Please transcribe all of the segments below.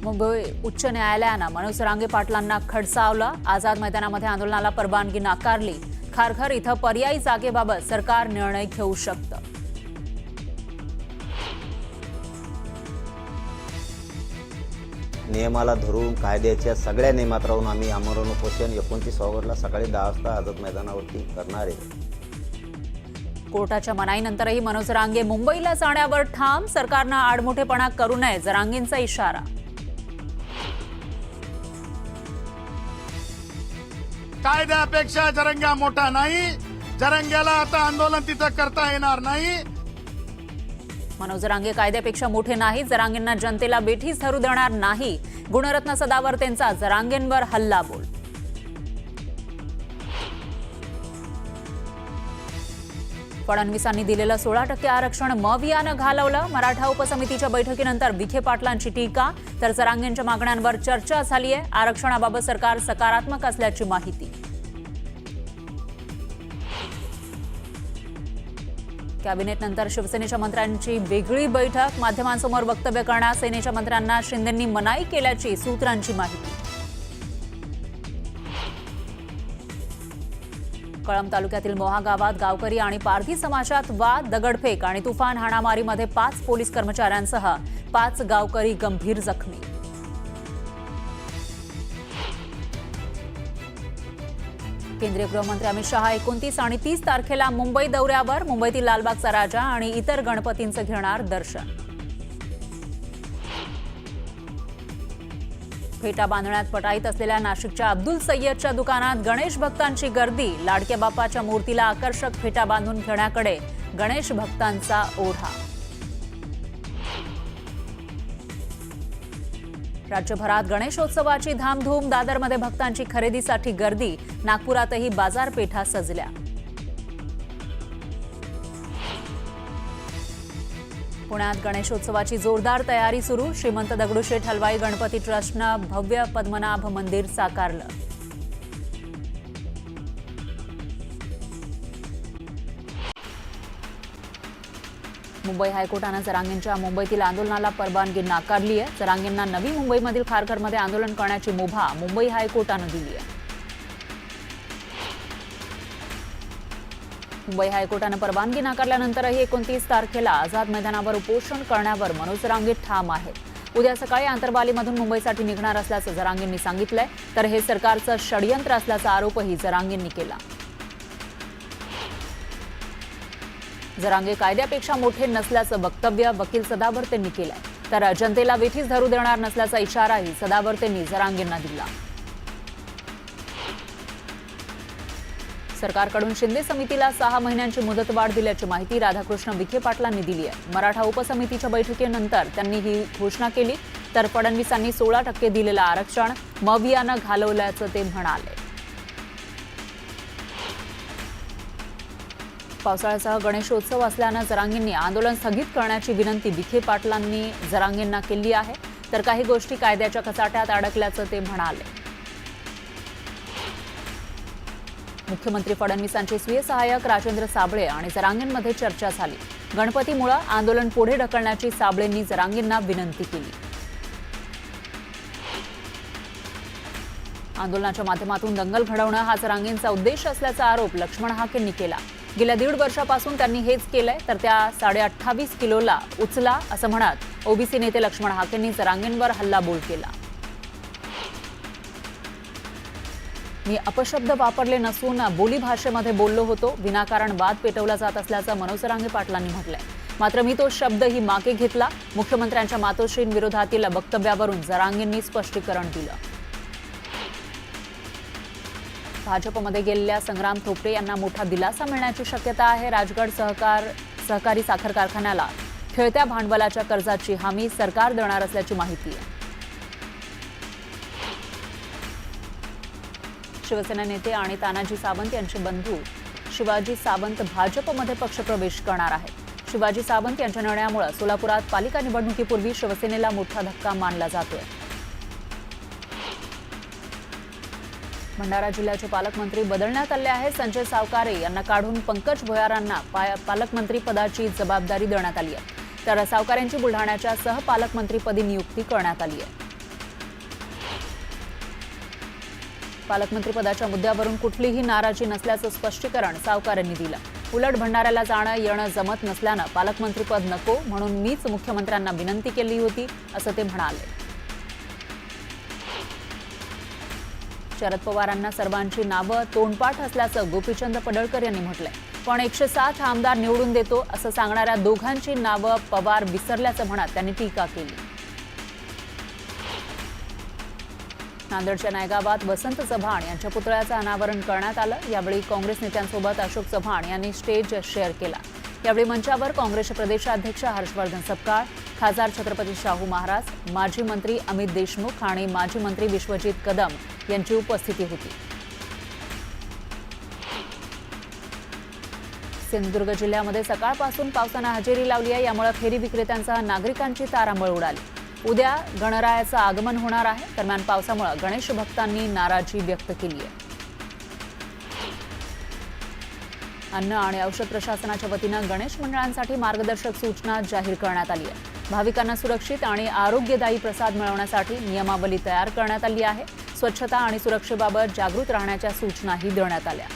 मुंबई उच्च न्यायालयानं मनोज जरांगे पाटलांना खडसावलं. आझाद मैदानामध्ये आंदोलनाला परवानगी नाकारली. खारघर इथं पर्यायी जागेबाबत सरकार निर्णय घेऊ शकतं. नियमाला धरून कायद्याच्या सगळ्या नियमात राहून आम्ही आमरण उपोषण 29 ऑगस्टला सकाळी 10 वाजता आझाद मैदानावरती करणार आहे. कोर्टाच्या मनाईनंतरही मनोज जरांगे मुंबईला जाण्यावर ठाम. सरकारनं आडमुठेपणा करू नये, जरांगेंचा इशारा. कायद्यापेक्षा जरंग्या मोठा नाही. जरंग्याला आता आंदोलन तिथं करता येणार नाही. मनोज जरांगे कायद्यापेक्षा मोठे नाही. जरांगेंना जनतेला बेठीस धरू देणार नाही. गुणरत्न सदावर्तेंचा जरांगेंवर हल्लाबोल. फडणवीसांनी दिलेलं 16% आरक्षण मवियानं घालवलं. मराठा उपसमितीच्या बैठकीनंतर विखे पाटलांची टीका. तर जरांगेंच्या मागण्यांवर चर्चा झालीय. आरक्षणाबाबत सरकार सकारात्मक असल्याची माहिती. कॅबिनेटनंतर शिवसेनेच्या मंत्र्यांची वेगळी बैठक. माध्यमांसमोर वक्तव्य करण्यास सेनेच्या मंत्र्यांना शिंदेंनी मनाई केल्याची सूत्रांची माहिती. कळंब तालुक्यातील मोहा गावात गावकरी आणि पारधी समाजात वाद, दगडफेक आणि तुफान हाणामारीमध्ये 5 पोलीस कर्मचाऱ्यांसह 5 गावकरी गंभीर जखमी. केंद्रीय गृहमंत्री अमित शहा 29 आणि 30 तारखेला मुंबई दौऱ्यावर. मुंबईतील लालबागचा राजा आणि इतर गणपतींचं घेणार दर्शन. फेटा बांधण्यात पटाईत असलेल्या नाशिकच्या अब्दुल सय्यदच्या दुकानात गणेश भक्तांची गर्दी. लाडक्या बाप्पाच्या मूर्तीला आकर्षक फेटा बांधून घेण्याकडे गणेश भक्तांचा ओढा. राज्यभरात गणेशोत्सवाची धामधूम. दादरमध्ये भक्तांची खरेदीसाठी गर्दी. नागपुरातही बाजारपेठा सजल्या. पुण्यात गणेशोत्सवाची जोरदार तयारी सुरू. श्रीमंत दगडूशेठ हलवाई गणपती ट्रस्टनं भव्य पद्मनाभ मंदिर साकारलं. मुंबई हायकोर्टानं जरांगेंच्या मुंबईतील आंदोलनाला परवानगी नाकारली आहे. जरांगेंना नवी मुंबईमधील खारघरमध्ये आंदोलन करण्याची मुभा मुंबई हायकोर्टानं दिली आहे. मुंबई हायकोर्टानं परवानगी नाकारल्यानंतरही 29 तारखेला आझाद मैदानावर उपोषण करण्यावर मनोज जरांगे ठाम आहेत. उद्या सकाळी आंतरवालीमधून मुंबईसाठी निघणार असल्याचं जरांगेंनी सांगितलंय. तर हे सरकारचं षडयंत्र असल्याचा आरोपही जरांगेंनी केला. जरांगे कायद्यापेक्षा मोठे नसल्याचं वक्तव्य वकील सदावर्तेंनी केलंय. तर जनतेला वेठीस धरू देणार नसल्याचा इशाराही सदावर्तेंनी जरांगेंना दिला. सरकारकडून शिंदे समितीला 6 महिन्यांची मुदतवाढ दिल्याची माहिती राधाकृष्ण विखे पाटलांनी दिली आहे. मराठा उपसमितीच्या बैठकीनंतर त्यांनी ही घोषणा केली. तर फडणवीसांनी 16% दिलेलं आरक्षण मवियानं घालवल्याचं ते म्हणाले. पावसाळ्यासह गणेशोत्सव असल्यानं जरांगेंनी आंदोलन स्थगित करण्याची विनंती विखे पाटलांनी जरांगेंना केली आहे. तर काही गोष्टी कायद्याच्या कचाट्यात अडकल्याचं ते म्हणाले. मुख्यमंत्री फडणवीसांचे स्वीय सहाय्यक राजेंद्र साबळे आणि जरांगेंमध्ये चर्चा झाली. गणपतीमुळे आंदोलन पुढे ढकलण्याची साबळेंनी जरांगेंना विनंती केली. आंदोलनाच्या माध्यमातून दंगल घडवणं हा जरांगेंचा उद्देश असल्याचा आरोप लक्ष्मण हाकेंनी केला. गेल्या 1.5 वर्षापासून त्यांनी हेच केलंय. तर त्या 28.5 किलोला उचला असं म्हणत ओबीसी नेते लक्ष्मण हाकेंनी जरांगेंवर हल्लाबोल केला. मी अपशब्द वापरले नसून बोलीभाषेमध्ये बोललो होतो. विनाकारण वाद पेटवला जात असल्याचं मनोज जरांगे पाटलांनी म्हटलंय. मात्र मी तो शब्दही मागे घेतला. मुख्यमंत्र्यांच्या मातोश्रींविरोधातील वक्तव्यावरून जरांगेंनी स्पष्टीकरण दिलं. भाजपमध्ये गेलेल्या संग्राम थोपटे यांना मोठा दिलासा मिळण्याची शक्यता आहे. राजगड सहकारी साखर कारखान्याला खेळत्या भांडवलाच्या कर्जाची हमी सरकार देणार असल्याची माहिती आहे. शिवसेना नेते आणि तानाजी सावंत यांचे बंधू शिवाजी सावंत भाजपमध्ये पक्षप्रवेश करणार आहेत. शिवाजी सावंत यांच्या निर्णयामुळे सोलापुरात पालिका निवडणुकीपूर्वी शिवसेनेला मोठा धक्का मानला जातोय. भंडारा जिल्ह्याचे पालकमंत्री बदलण्यात आले आहेत. संजय सावकारे यांना काढून पंकज भोयारांना पालकमंत्री पदाची जबाबदारी देण्यात आली आहे. तर सावकारेंची बुलढाण्याच्या सहपालकमंत्रीपदी नियुक्ती करण्यात आली आहे. पालकमंत्रीपदाच्या मुद्द्यावरून कुठलीही नाराजी नसल्याचं स्पष्टीकरण सावकारांनी दिलं. उलट भंडाऱ्याला जाणं येणं जमत नसल्यानं पालकमंत्रीपद नको म्हणून मीच मुख्यमंत्र्यांना विनंती केली होती असं ते म्हणाले. शरद पवारांना सर्वांची नावं तोंडपाठ असल्याचं गोपीचंद पडळकर यांनी म्हटलंय. पण 107 आमदार निवडून देतो असं सांगणाऱ्या दोघांची नावं पवार विसरल्याचं म्हणत त्यांनी टीका केली. नांदेडच्या नायगावात वसंत चव्हाण यांच्या पुतळ्याचं अनावरण करण्यात आलं. यावेळी काँग्रेस नेत्यांसोबत अशोक चव्हाण यांनी स्टेज शेअर केला. यावेळी मंचावर काँग्रेसचे प्रदेशाध्यक्ष हर्षवर्धन सपकाळ, खासदार छत्रपती शाहू महाराज, माजी मंत्री अमित देशमुख आणि माजी मंत्री विश्वजित कदम यांची उपस्थिती होती. सिंधुदुर्ग जिल्ह्यामध्ये सकाळपासून पावसानं हजेरी लावली आहे. यामुळे फेरी विक्रेत्यांसह नागरिकांची तारांबळ उडाली. उद्या गणरायाचं आगमन होणार आहे. दरम्यान पावसामुळे गणेश भक्तांनी नाराजी व्यक्त केली आहे. अन्न आणि औषध प्रशासनाच्या वतीनं गणेश मंडळांसाठी मार्गदर्शक सूचना जाहीर करण्यात आली आहे. भाविकांना सुरक्षित आणि आरोग्यदायी प्रसाद मिळवण्यासाठी नियमावली तयार करण्यात आली आहे. स्वच्छता आणि सुरक्षेबाबत जागृत राहण्याच्या सूचनाही देण्यात आल्या.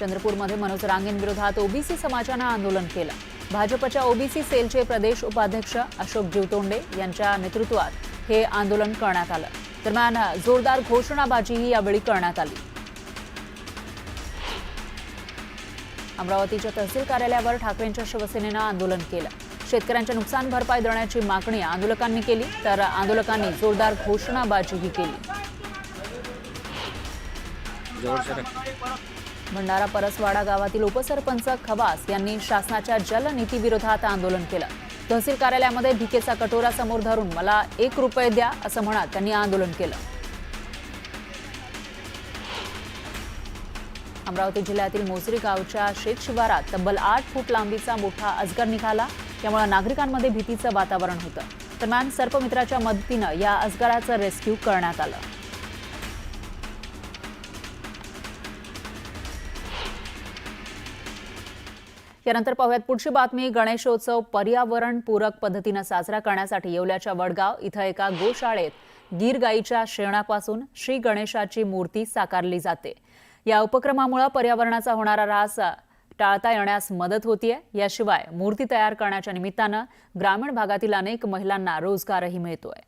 चंद्रपूरमध्ये मनोज रांगेंविरोधात ओबीसी समाजानं आंदोलन केलं. भाजपच्या ओबीसी सेलचे प्रदेश उपाध्यक्ष अशोक जीवतोंडे यांच्या नेतृत्वात हे आंदोलन करण्यात आलं. दरम्यान जोरदार घोषणाबाजीही यावेळी करण्यात आली. अमरावतीच्या तहसील कार्यालयावर ठाकरेंच्या शिवसेनेनं आंदोलन केलं. शेतकऱ्यांच्या नुकसान भरपाई देण्याची मागणी आंदोलकांनी केली, तर आंदोलकांनी जोरदार घोषणाबाजीही केली. भंडारा परसवाडा गावातील उपसरपंच खवास यांनी शासनाच्या जलनीतीविरोधात आंदोलन केलं. तहसील कार्यालयामध्ये भिकेचा कटोरा समोर धरून मला 1 रुपये द्या असं म्हणत त्यांनी आंदोलन केलं. अमरावती जिल्ह्यातील मोसरी गावच्या शेत शिवारात तब्बल 8 फूट लांबीचा मोठा अजगर निघाला. त्यामुळे नागरिकांमध्ये भीतीचं वातावरण होतं. दरम्यान सर्पमित्राच्या मदतीनं या अजगराचं रेस्क्यू करण्यात आलं. यानंतर पाहूयात पुढची बातमी. गणेशोत्सव पर्यावरणपूरक पद्धतीनं साजरा करण्यासाठी येवल्याच्या वडगाव इथं एका गोशाळेत गीर गाईच्या शेणापासून श्री गणेशाची मूर्ती साकारली जाते. या उपक्रमामुळे पर्यावरणाचा होणारा ऱ्हास टाळता येण्यास मदत होतीये. याशिवाय मूर्ती तयार करण्याच्या निमित्तानं ग्रामीण भागातील अनेक महिलांना रोजगारही मिळतोय.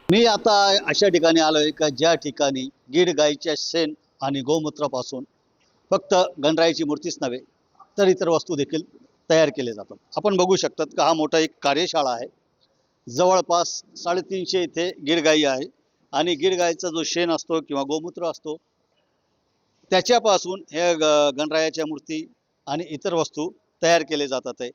मी आता अशा ठिकाणी आलोय का ज्या ठिकाणी गीर गाईच्या शेण आणि गोमूत्रापासून फक्त गणरायाची मूर्तीच नव्हे तर इतर वस्तू देखील तयार केले जातात. आपण बघू शकतात का हा मोठा एक कार्यशाळा आहे. जवळपास 350 इथे गीर गाई आहे आणि गीर गाईचा जो शेण असतो किंवा गोमूत्र असतो त्याच्यापासून हे गणरायाच्या मूर्ती आणि इतर वस्तू तयार केले जातात आहे.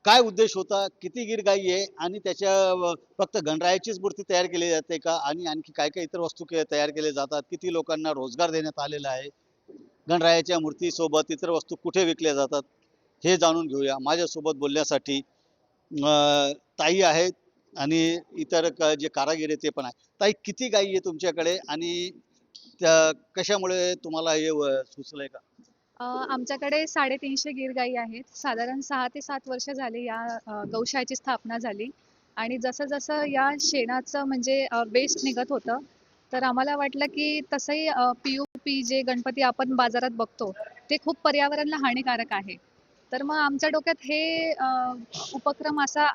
काय उद्देश होता, किती गीर गाई आहे आणि त्याच्या फक्त गणरायाचीच मूर्ती तयार केली जाते का आणि आणखी काय काय इतर वस्तू तयार केले जातात, किती लोकांना रोजगार देण्यात आलेला आहे, गणरायाच्या मूर्तीसोबत इतर वस्तू कुठे विकल्या जातात हे जाणून घेऊया. माझ्यासोबत बोलण्यासाठी ताई आहेत आणि इतर जे कारागीर आहे ते पण आहे. ताई, किती गाई आहे तुमच्याकडे आणि त्या कशामुळे तुम्हाला हे सुचलंय का? आमच्याकडे 350 गीर गाई आहेत. साधारण 6 ते 7 वर्ष झाली या गौशाळेची स्थापना झाली आणि जसं जसं या शेणाचं म्हणजे वेस्ट निघत होतं तर आम्हाला वाटलं की तसंही POP जे गणपती आपण बाजारात बघतो ते खूप पर्यावरणाला हानिकारक आहे. तर मग आमच्या डोक्यात हे उपक्रम असा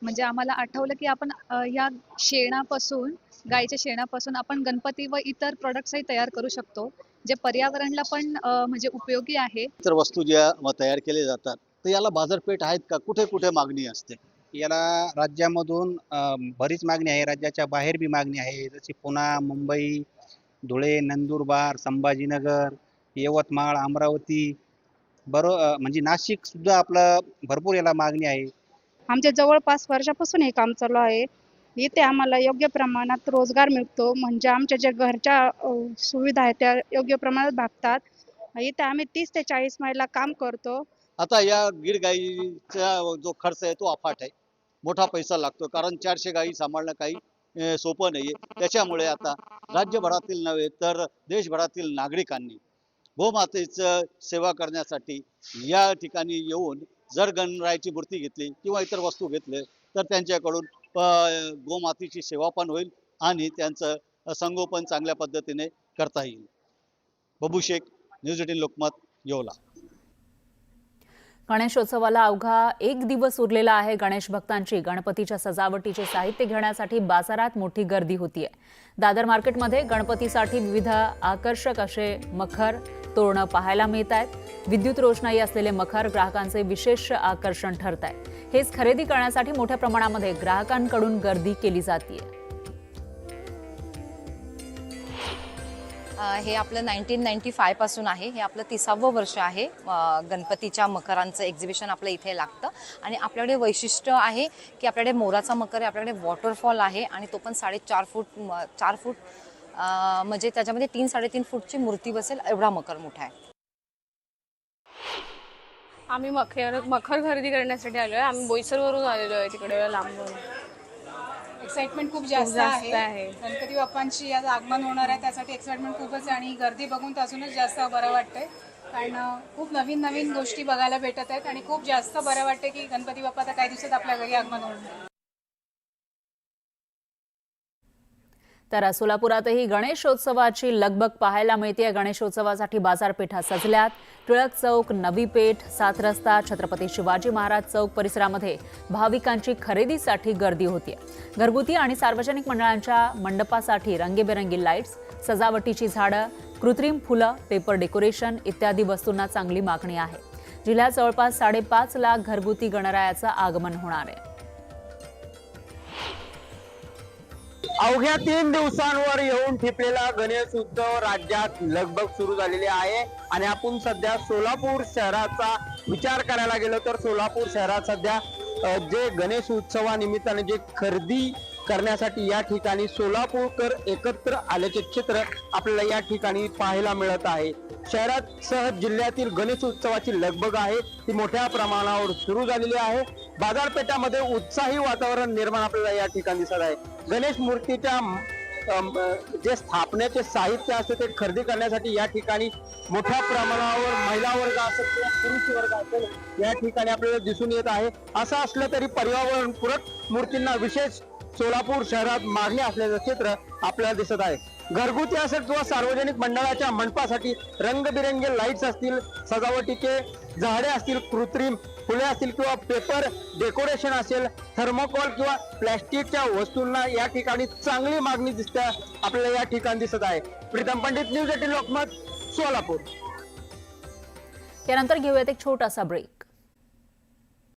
म्हणजे आम्हाला आठवलं की आपण या शेणापासून गाईच्या शेणापासून आपण गणपती व इतर प्रोडक्ट्सही तयार करू शकतो जे पर्यावरणाला पण म्हणजे उपयोगी आहे. इतर वस्तू ज्या तयार केले जातात तर याला बाजारपेठ आहेत का? कुठे कुठे मागणी असते? याला राज्यामधून बरीच मागणी आहे, राज्याच्या बाहेर बी मागणी आहे. जशी पुणे, मुंबई, धुळे, नंदुरबार, संभाजीनगर, यवतमाळ, अमरावती म्हणजे नाशिक सुद्धा आपलं भरपूर याला मागणी आहे. आमच्या जवळपास वर्षापासून हे काम चालू आहे. इथे आम्हाला योग्य प्रमाणात रोजगार मिळतो, म्हणजे आमच्या ज्या घरच्या सुविधा आहेत त्या योग्य प्रमाणात भागतात. इथे आम्ही 30 ते 40 महिला काम करतो. आता या गीर गाईचा जो खर्च आहे तो अफाट आहे, मोठा पैसा लागतो, कारण 400 गाई सांभाळणं काही सोपं नाहीये. त्याच्यामुळे आता राज्यभरातील नव्हे तर देशभरातील नागरिकांनी गोमातेचं सेवा करण्यासाठी या ठिकाणी येऊन जर गणरायाची मूर्ती घेतली किंवा इतर वस्तू घेतले तर त्यांच्याकडून गोमातेची सेवा पण होईल आणि त्यांचं संगोपन चांगल्या पद्धतीने करता येईल. बबू शेख, न्यूज 18 लोकमत, येवला. गणेशोत्सवाला अवघा एक दिवस उरलेला आहे. गणेश भक्तांची गणपतीच्या सजावटीचे साहित्य घेण्यासाठी बाजारात मोठी गर्दी होतीये. दादर मार्केटमध्ये गणपतीसाठी विविध आकर्षक असे मखर तोरणं पाहायला मिळत आहेत. विद्युत रोषणाई असलेले मखर ग्राहकांचे विशेष आकर्षण ठरत आहे. हेच खरेदी करण्यासाठी मोठ्या प्रमाणामध्ये ग्राहकांकडून गर्दी केली जातीये. हे आपलं 1995 पासून आहे. हे आपलं 30वं वर्ष आहे. गणपतीच्या मकरांचं एक्झिबिशन आपलं इथे लागतं आणि आपल्याकडे वैशिष्ट्य आहे की आपल्याकडे मोराचा मकर आहे, आपल्याकडे वॉटरफॉल आहे आणि तो पण 4.5 फूट म्हणजे त्याच्यामध्ये 3-3.5 फूटची मूर्ती बसेल एवढा मकर मोठा आहे. आम्ही मखर खरेदी करण्यासाठी आलो आहे. आम्ही बोईसरवरून आलेलो आहे, तिकडे लांबून. एक्साइटमेंट खूप जास्त आहे. गणपती बाप्पांची आज आगमन होणार आहे, त्यासाठी एक्साइटमेंट खूपच आहे आणि गर्दी बघून तर अजूनच जास्त बरं वाटतंय. कारण खूप नवीन नवीन गोष्टी बघायला भेटत आहेत आणि खूप जास्त बरं वाटते की गणपती बाप्पा आता काही दिवसात आपल्या घरी आगमन होणार. तर सोलापुरातही गणेशोत्सवाची लगबग पाहायला मिळते. गणेशोत्सवासाठी बाजारपेठा सजल्यात. टिळक चौक, नवी पेठ, 7 रस्ता, छत्रपती शिवाजी महाराज चौक परिसरामध्ये भाविकांची खरेदीसाठी गर्दी होतीये. घरगुती आणि सार्वजनिक मंडळांच्या मंडपासाठी रंगीबेरंगी लाईट्स, सजावटीची झाडं, कृत्रिम फुलं, पेपर डेकोरेशन इत्यादी वस्तूंना चांगली मागणी आहे. जिल्ह्यात जवळपास 5.5 लाख घरगुती गणरायाचं आगमन होणार आहे. अवघ्या 3 दिवसांवर येऊन ठेपलेला गणेश उत्सव राज्यात लगबग सुरू झालेली आहे आणि आपण सध्या सोलापूर शहराचा विचार करायला गेलो तर सोलापूर शहरात सध्या जे गणेश उत्सवानिमित्ताने जे खरेदी करण्यासाठी या ठिकाणी सोलापूरकर एकत्र आल्याचे चित्र आपल्याला या ठिकाणी पाहायला मिळत आहे. शहरात सह जिल्ह्यातील गणेश उत्सवाची लगबग आहे ती मोठ्या प्रमाणावर सुरू झालेली आहे. बाजारपेठामध्ये उत्साही वातावरण निर्माण आपल्याला या ठिकाणी दिसत आहे. गणेश मूर्तीच्या जे स्थापनेचे साहित्य असते ते खरेदी करण्यासाठी या ठिकाणी मोठ्या प्रमाणावर महिला वर्ग असेल किंवा पुरुष वर्ग असेल या ठिकाणी आपल्याला दिसून येत आहे. असं असलं तरी पर्यावरणपूरक मूर्तींना विशेष सोलापूर शहरात मागणी असल्याचं चित्र आपल्याला दिसत आहे. घरगुती असेल किंवा सार्वजनिक मंडळाच्या मंडपासाठी रंगबिरंगी लाईट्स असतील, सजावटीचे झाडे असतील, कृत्रिम फुले असतील किंवा पेपर डेकोरेशन असेल, थर्मोकॉल किंवा प्लॅस्टिकच्या वस्तूंना या ठिकाणी चांगली मागणी दिसते आपल्याला या ठिकाणी दिसत आहे. प्रीतम पंडित, न्यूज 18 लोकमत, सोलापूर. त्यानंतर घेऊयात एक छोटासा ब्रेक.